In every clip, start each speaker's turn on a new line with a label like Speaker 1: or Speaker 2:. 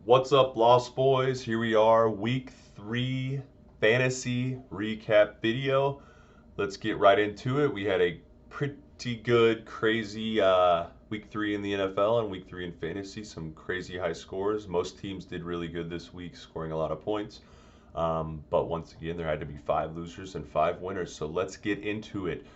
Speaker 1: What's up, Lost Boys? Here we are, week 3 fantasy recap video. Let's get right into it. We had a pretty good, crazy week 3 in the NFL and week 3 in fantasy. Some crazy high scores. Most teams did really good this week, scoring a lot of points. But once again, there had to be 5 losers and 5 winners. So let's get into it.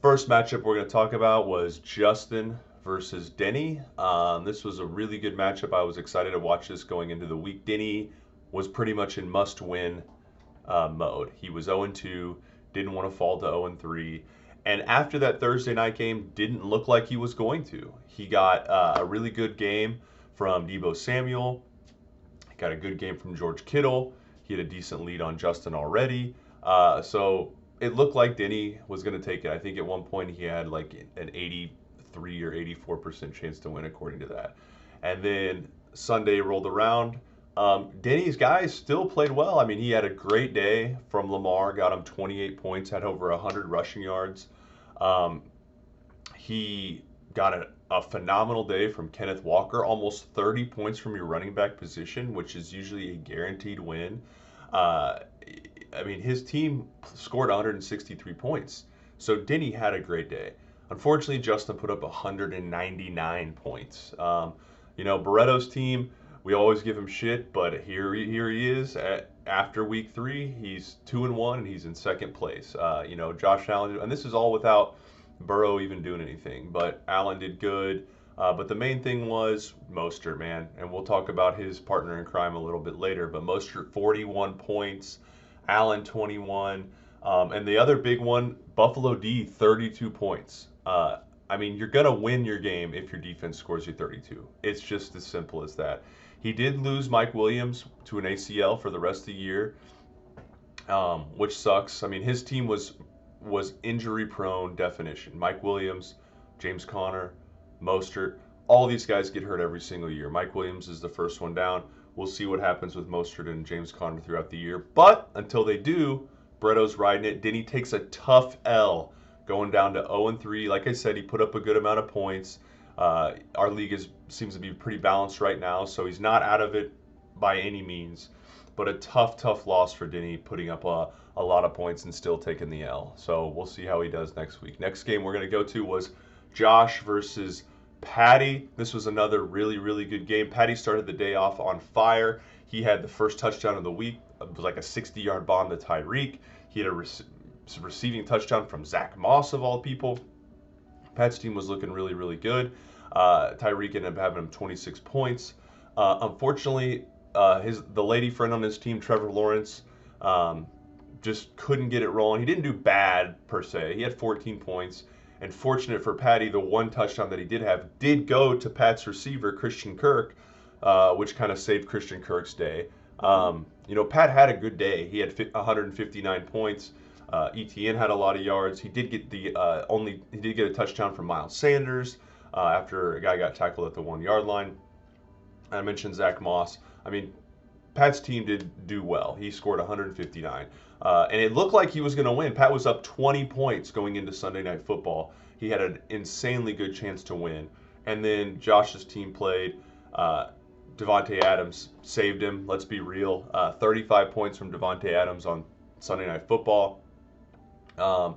Speaker 1: First matchup we're going to talk about was Justin versus Denny. This was a really good matchup. I was excited to watch this going into the week. Denny was pretty much in must-win mode. He was 0-2, didn't want to fall to 0-3, and after that Thursday night game, didn't look like he was going to. He got a really good game from Deebo Samuel. He got a good game from George Kittle. He had a decent lead on Justin already. So it looked like Denny was going to take it. I think at one point he had like an 83 or 84% chance to win, according to that. And then Sunday rolled around. Denny's guys still played well. I mean, he had a great day from Lamar, got him 28 points, had over 100 rushing yards. Um, he got a phenomenal day from Kenneth Walker, almost 30 points from your running back position, which is usually a guaranteed win. Uh, I mean, his team scored 163 points. So Denny had a great day. Unfortunately, Justin put up 199 points. Barretto's team, we always give him shit, but here he is after week 3. He's 2-1 and he's in second place. Josh Allen, and this is all without Burrow even doing anything. But Allen did good. But the main thing was Mostert, man. And we'll talk about his partner in crime a little bit later. But Mostert, 41 points. Allen, 21. And the other big one, Buffalo D, 32 points. I mean, you're going to win your game if your defense scores you 32. It's just as simple as that. He did lose Mike Williams to an ACL for the rest of the year, which sucks. I mean, his team was injury prone definition. Mike Williams, James Conner, Mostert, all these guys get hurt every single year. Mike Williams is the first one down. We'll see what happens with Mostert and James Conner throughout the year. But until they do, Bretto's riding it. Denny takes a tough L going down to 0-3. Like I said, he put up a good amount of points. Our league seems to be pretty balanced right now, so he's not out of it by any means. But a tough loss for Denny, putting up a lot of points and still taking the L. So we'll see how he does next week. Next game we're going to go to was Josh versus Patty. This was another really good game. Patty started the day off on fire. He had the first touchdown of the week. It was like a 60-yard bomb to Tyreek. He had a receiving touchdown from Zach Moss, of all people. Pat's team was looking really good. Tyreek ended up having him 26 points. Unfortunately, the lady friend on his team, Trevor Lawrence, just couldn't get it rolling. He didn't do bad per se. He had 14 points. And fortunate for Patty, the one touchdown that he did have did go to Pat's receiver, Christian Kirk, which kind of saved Christian Kirk's day. Pat had a good day. He had 159 points. ETN had a lot of yards. He did get a touchdown from Miles Sanders after a guy got tackled at the 1-yard line. I mentioned Zach Moss. I mean, Pat's team did do well. He scored 159. And it looked like he was going to win. Pat was up 20 points going into Sunday Night Football. He had an insanely good chance to win. And then Josh's team played. Davante Adams saved him. Let's be real. 35 points from Davante Adams on Sunday Night Football. Like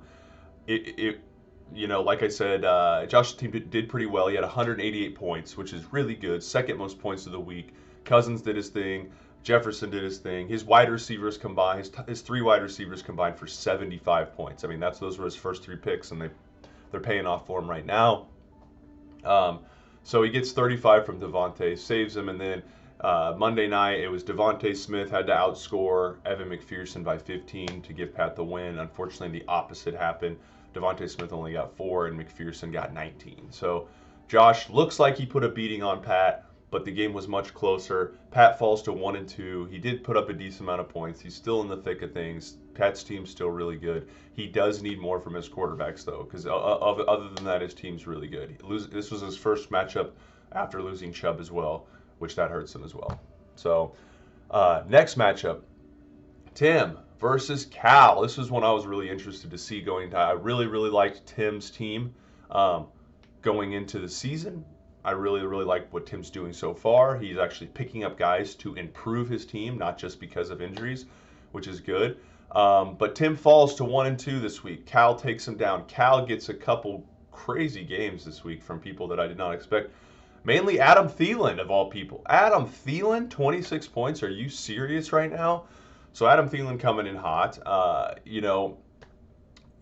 Speaker 1: I said, Josh's team did pretty well. He had 188 points, which is really good. Second most points of the week. Cousins did his thing. Jefferson did his thing. His wide receivers combined, his 3 wide receivers combined for 75 points. I mean, those were his first 3 picks, and they're paying off for him right now. So he gets 35 from Davante, saves him, and then Monday night it was Devontae Smith had to outscore Evan McPherson by 15 to give Pat the win. Unfortunately, the opposite happened. Devontae Smith only got 4, and McPherson got 19. So Josh looks like he put a beating on Pat, but the game was much closer. Pat falls to 1-2. He did put up a decent amount of points. He's still in the thick of things. Pat's team's still really good. He does need more from his quarterbacks, though, because other than that, his team's really good. This was his first matchup after losing Chubb as well, which that hurts him as well. So next matchup, Tim versus Cal. This was one I was really interested to see going into. I really liked Tim's team going into the season. I really, really like what Tim's doing so far. He's actually picking up guys to improve his team, not just because of injuries, which is good. But Tim falls to 1-2 this week. Cal takes him down. Cal gets a couple crazy games this week from people that I did not expect. Mainly Adam Thielen, of all people. Adam Thielen, 26 points. Are you serious right now? So Adam Thielen coming in hot.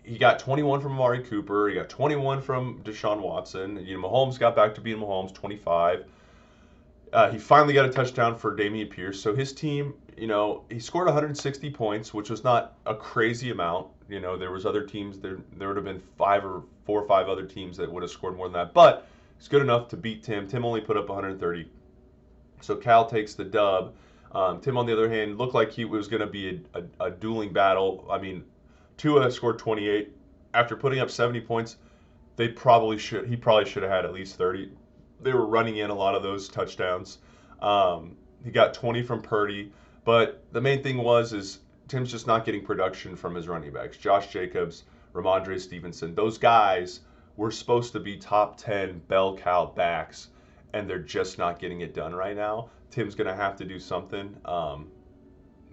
Speaker 1: He got 21 from Amari Cooper. He got 21 from Deshaun Watson. Mahomes got back to being Mahomes, 25. He finally got a touchdown for Dameon Pierce. So his team, he scored 160 points, which was not a crazy amount. There was other teams. There would have been 4 or 5 other teams that would have scored more than that. But it's good enough to beat Tim. Tim only put up 130. So Cal takes the dub. Tim, on the other hand, looked like he was going to be a dueling battle. I mean, Tua scored 28. After putting up 70 points, he probably should have had at least 30. They were running in a lot of those touchdowns. He got 20 from Purdy. But the main thing is Tim's just not getting production from his running backs. Josh Jacobs, Ramondre Stevenson, those guys were supposed to be top 10 bell cow backs, and they're just not getting it done right now. Tim's going to have to do something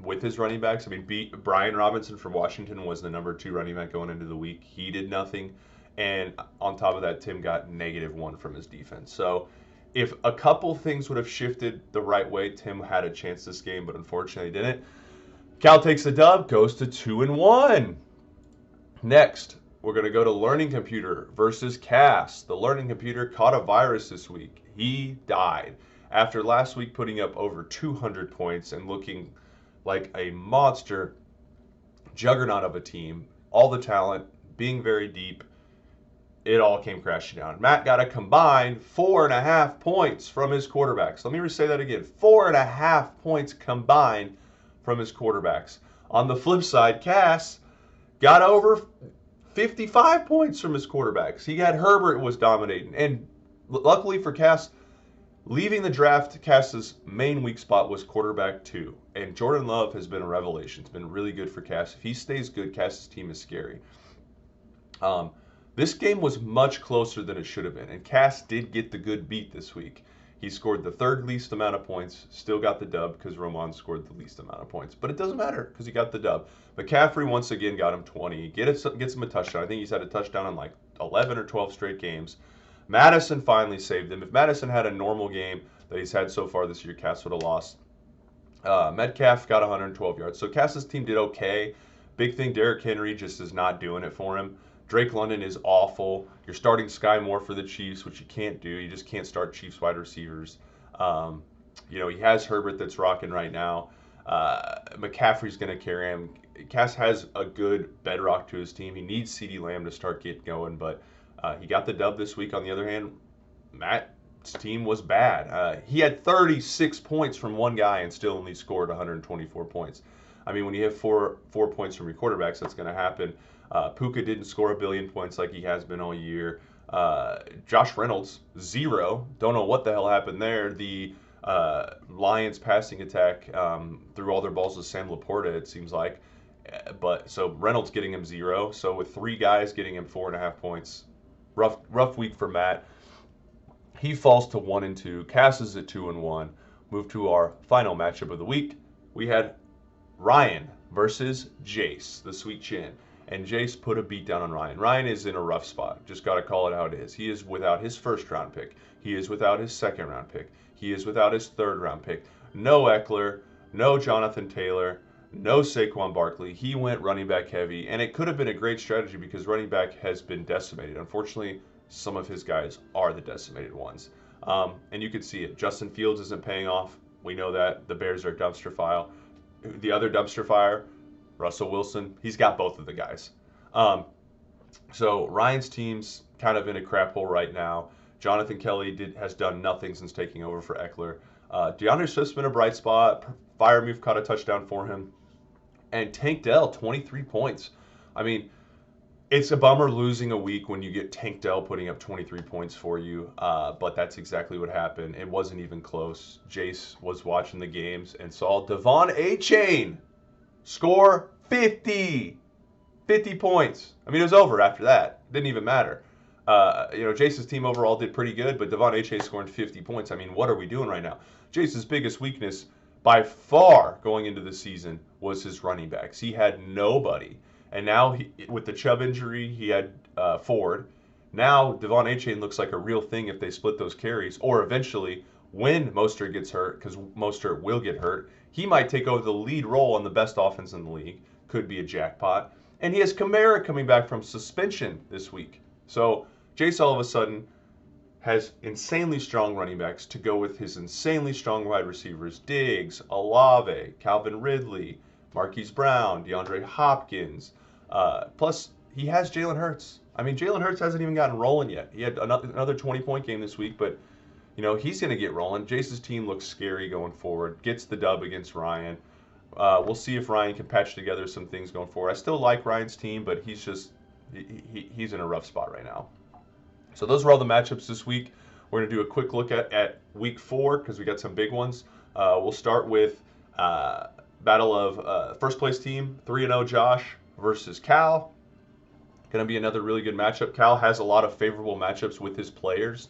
Speaker 1: with his running backs. I mean, Brian Robinson from Washington was the number 2 running back going into the week. He did nothing. And on top of that, Tim got -1 from his defense. So if a couple things would have shifted the right way, Tim had a chance this game, but unfortunately didn't. Cal takes the dub, goes to 2-1. Next, we're going to go to Learning Computer versus Cass. The Learning Computer caught a virus this week. He died after last week putting up over 200 points and looking like a monster juggernaut of a team. All the talent, being very deep. It all came crashing down. Matt got a combined 4.5 points from his quarterbacks. Let me say that again. 4.5 points combined from his quarterbacks. On the flip side, Cass got over 55 points from his quarterbacks. He had Herbert was dominating. And luckily for Cass, leaving the draft, Cass's main weak spot was quarterback 2. And Jordan Love has been a revelation. It's been really good for Cass. If he stays good, Cass's team is scary. This game was much closer than it should have been. And Cass did get the good beat this week. He scored the 3rd least amount of points, still got the dub because Roman scored the least amount of points. But it doesn't matter because he got the dub. McCaffrey once again got him 20. Gets him a touchdown. I think he's had a touchdown in like 11 or 12 straight games. Madison finally saved him. If Madison had a normal game that he's had so far this year, Cass would have lost. Metcalf got 112 yards. So Cass's team did okay. Big thing, Derrick Henry just is not doing it for him. Drake London is awful. You're starting Sky Moore for the Chiefs, which you can't do. You just can't start Chiefs wide receivers. He has Herbert that's rocking right now. McCaffrey's going to carry him. Cass has a good bedrock to his team. He needs CeeDee Lamb to start getting going, but he got the dub this week. On the other hand, Matt's team was bad. He had 36 points from one guy and still only scored 124 points. I mean, when you have four points from your quarterbacks, that's going to happen. Puka didn't score 1 billion points like he has been all year. Josh Reynolds, 0. Don't know what the hell happened there. The Lions passing attack threw all their balls to Sam Laporta, it seems like. But so Reynolds getting him 0. So with 3 guys getting him 4.5 points, rough week for Matt. He falls to 1-2. Cass is at 2-1. Move to our final matchup of the week. We had Ryan versus Jace, the Sweet Chin. And Jace put a beat down on Ryan. Ryan is in a rough spot. Just got to call it how it is. He is without his 1st round pick. He is without his 2nd round pick. He is without his 3rd round pick. No Eckler, no Jonathan Taylor, no Saquon Barkley. He went running back heavy. And it could have been a great strategy because running back has been decimated. Unfortunately, some of his guys are the decimated ones. And you can see it. Justin Fields isn't paying off. We know that. The Bears are dumpster fire. The other dumpster fire, Russell Wilson, he's got both of the guys. So Ryan's team's kind of in a crap hole right now. Jonathan Kelly has done nothing since taking over for Eckler. DeAndre Swift's been a bright spot. Freiermuth caught a touchdown for him. And Tank Dell, 23 points. I mean, it's a bummer losing a week when you get Tank Dell putting up 23 points for you, but that's exactly what happened. It wasn't even close. Jace was watching the games and saw Devon Achane score 50 points. I mean, it was over after that. Didn't even matter. Jace's team overall did pretty good, but Devon Achane scoring 50 points. I mean, what are we doing right now? Jace's biggest weakness by far going into the season was his running backs. He had nobody. And now, with the Chubb injury, he had Ford. Now, Devon Achane looks like a real thing if they split those carries, or eventually, when Mostert gets hurt, because Mostert will get hurt, he might take over the lead role on the best offense in the league. Could be a jackpot. And he has Kamara coming back from suspension this week. So Jace all of a sudden has insanely strong running backs to go with his insanely strong wide receivers. Diggs, Olave, Calvin Ridley, Marquise Brown, DeAndre Hopkins. Plus, he has Jalen Hurts. I mean, Jalen Hurts hasn't even gotten rolling yet. He had another 20-point game this week, but he's going to get rolling. Jace's team looks scary going forward. Gets the dub against Ryan. We'll see if Ryan can patch together some things going forward. I still like Ryan's team, but he's in a rough spot right now. So those were all the matchups this week. We're going to do a quick look at week 4 because we got some big ones. We'll start with battle of first place team, 3-0 Josh versus Cal. Going to be another really good matchup. Cal has a lot of favorable matchups with his players.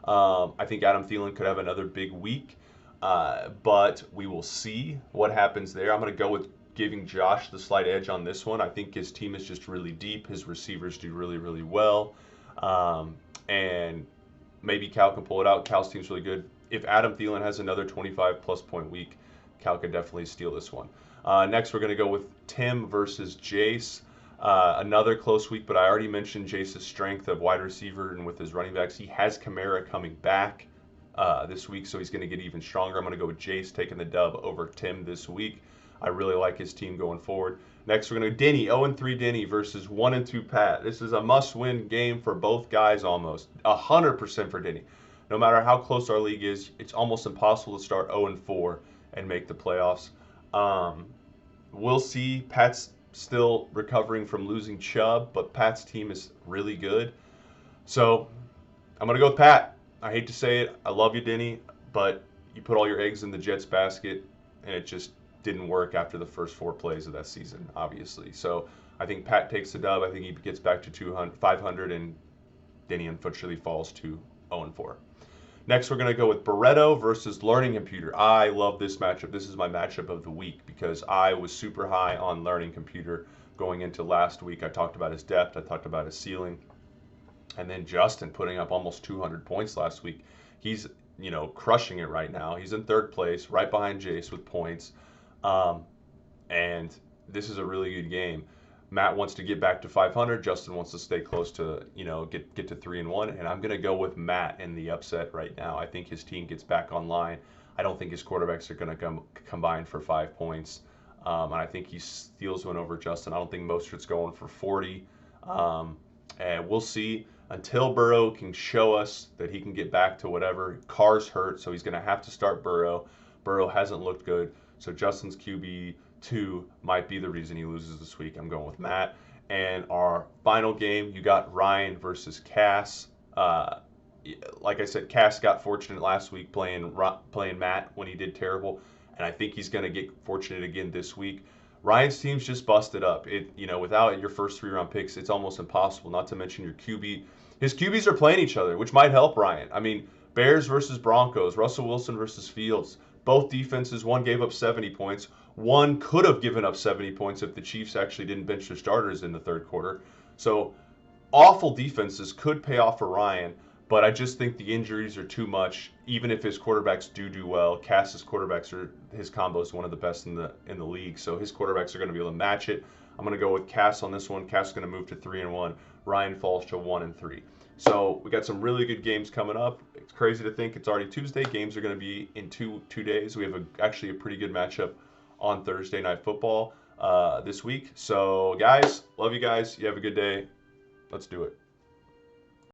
Speaker 1: I think Adam Thielen could have another big week, but we will see what happens there. I'm going to go with giving Josh the slight edge on this one. I think his team is just really deep. His receivers do really, really well. And maybe Cal can pull it out. Cal's team's really good. If Adam Thielen has another 25-plus point week, Cal can definitely steal this one. Next, we're going to go with Tim versus Jace. Another close week, but I already mentioned Jace's strength of wide receiver and with his running backs. He has Kamara coming back this week, so he's going to get even stronger. I'm going to go with Jace taking the dub over Tim this week. I really like his team going forward. Next, we're going to go Denny, 0-3 Denny versus 1-2 Pat. This is a must-win game for both guys almost. 100% for Denny. No matter how close our league is, it's almost impossible to start 0-4 and make the playoffs. We'll see. Pat's still recovering from losing Chubb, but Pat's team is really good. So I'm going to go with Pat. I hate to say it. I love you, Denny, but you put all your eggs in the Jets basket, and it just didn't work after the first 4 plays of that season, obviously. So I think Pat takes the dub. I think he gets back to 500, and Denny unfortunately falls to 0-4. Next, we're going to go with Barreto versus Learning Computer. I love this matchup. This is my matchup of the week because I was super high on Learning Computer going into last week. I talked about his depth. I talked about his ceiling. And then Justin putting up almost 200 points last week. He's, crushing it right now. He's in 3rd place, right behind Jace with points. And this is a really good game. Matt wants to get back to 500. Justin wants to stay close to, get to 3-1. And I'm going to go with Matt in the upset right now. I think his team gets back online. I don't think his quarterbacks are going to combine for 5 points. And I think he steals one over Justin. I don't think Mostert's going for 40. And we'll see until Burrow can show us that he can get back to whatever. Carr's hurt, so he's going to have to start Burrow. Burrow hasn't looked good. So Justin's QB2 might be the reason he loses this week. I'm going with Matt. And our final game, you got Ryan versus Cass. Like I said, Cass got fortunate last week playing Matt when he did terrible. And I think he's going to get fortunate again this week. Ryan's team's just busted up. Without your first 3-round picks, it's almost impossible, not to mention your QB. His QBs are playing each other, which might help Ryan. I mean, Bears versus Broncos, Russell Wilson versus Fields. Both defenses, one gave up 70 points. One could have given up 70 points if the Chiefs actually didn't bench their starters in the 3rd quarter. So awful defenses could pay off for Ryan, but I just think the injuries are too much. Even if his quarterbacks do well, Cass's his combo is one of the best in the league. So his quarterbacks are going to be able to match it. I'm going to go with Cass on this one. Cass is going to move to 3-1. Ryan falls to 1-3. So we got some really good games coming up. It's crazy to think it's already Tuesday. Games are going to be in two days. We have actually a pretty good matchup on Thursday Night Football this week. So guys, love you guys. You have a good day. Let's do it.